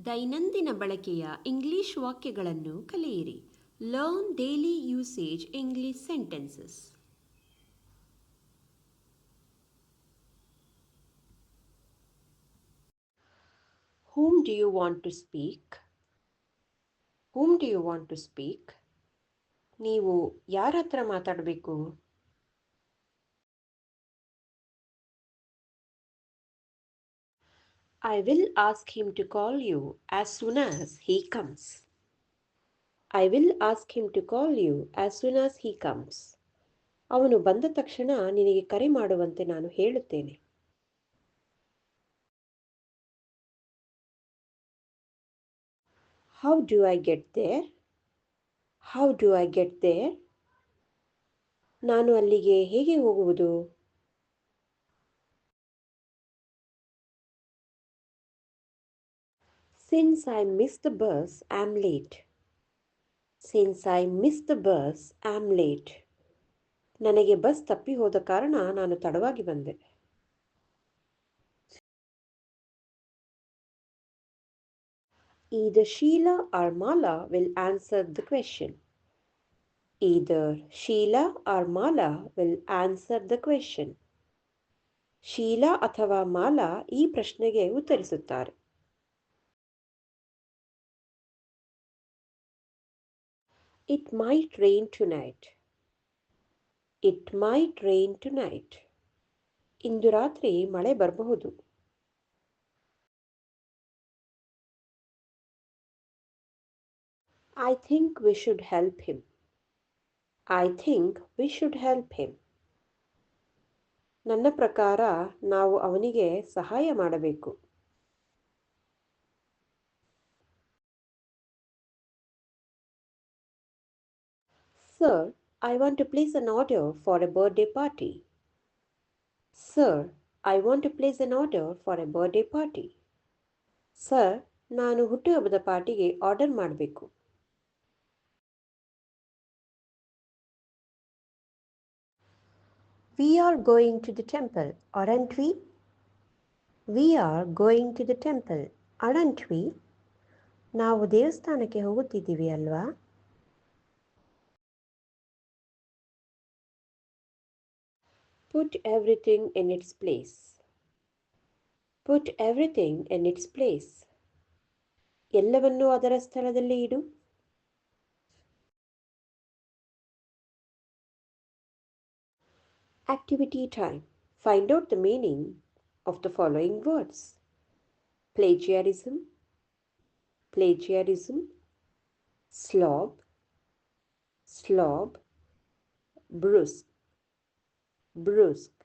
ದೈನಂದಿನ ಬಳಕೆಯ ಇಂಗ್ಲಿಷ್ ವಾಕ್ಯಗಳನ್ನು ಕಲಿಯಿರಿ. Learn daily usage English sentences. Whom do you want to speak? Whom do you want to speak? ನೀವು ಯಾರ ಹತ್ರ ಮಾತಾಡಬೇಕು? I will ask him to call you as soon as he comes. I will ask him to call you as soon as he comes. ಅವನು ಬಂದ ತಕ್ಷಣ ನಿನಗೆ ಕರೆ ಮಾಡುವಂತೆ ನಾನು ಹೇಳುತ್ತೇನೆ. How do I get there? How do I get there? ನಾನು ಅಲ್ಲಿಗೆ ಹೇಗೆ ಹೋಗುವುದು? Since I missed the bus, I'm late. Since I missed the bus, I'm late. ನನಗೆ ಬಸ್ ತಪ್ಪಿ ಹೋದ ಕಾರಣ ನಾನು ತಡವಾಗಿ ಬಂದೆ. Either Sheila or Mala will answer the question. Either Sheila or Mala will answer the question. Sheila ಅಥವಾ ಮಾಲಾ ಈ ಪ್ರಶ್ನೆಗೆ ಉತ್ತರಿಸುತ್ತಾರೆ. It might rain tonight. It might rain tonight. ಇಂದು ರಾತ್ರಿ ಮಳೆ ಬರಬಹುದು. I think we should help him. I think we should help him. ನನ್ನ ಪ್ರಕಾರ ನಾವು ಅವನಿಗೆ ಸಹಾಯ ಮಾಡಬೇಕು. Sir, I want to place an order for a birthday party. Sir, I want to place an order for a birthday party. Sir, ನಾನು ಹುಟ್ಟುಹಬ್ಬದ ಪಾರ್ಟಿಗೆ order ಮಾಡಬೇಕು. We are going to the temple, aren't we? We are going to the temple, aren't we? ನಾವು ದೇವಸ್ಥಾನಕ್ಕೆ ಹೋಗುತ್ತಿದ್ದೀವಿ ಅಲ್ವಾ? Put everything in its place. Put everything in its place. ಎಲ್ಲವನ್ನೂ ಅದರ ಸ್ಥಳದಲ್ಲಿ ಇಡು. Activity time. Find out the meaning of the following words. Plagiarism, plagiarism, slob, slob, brusque, brusque.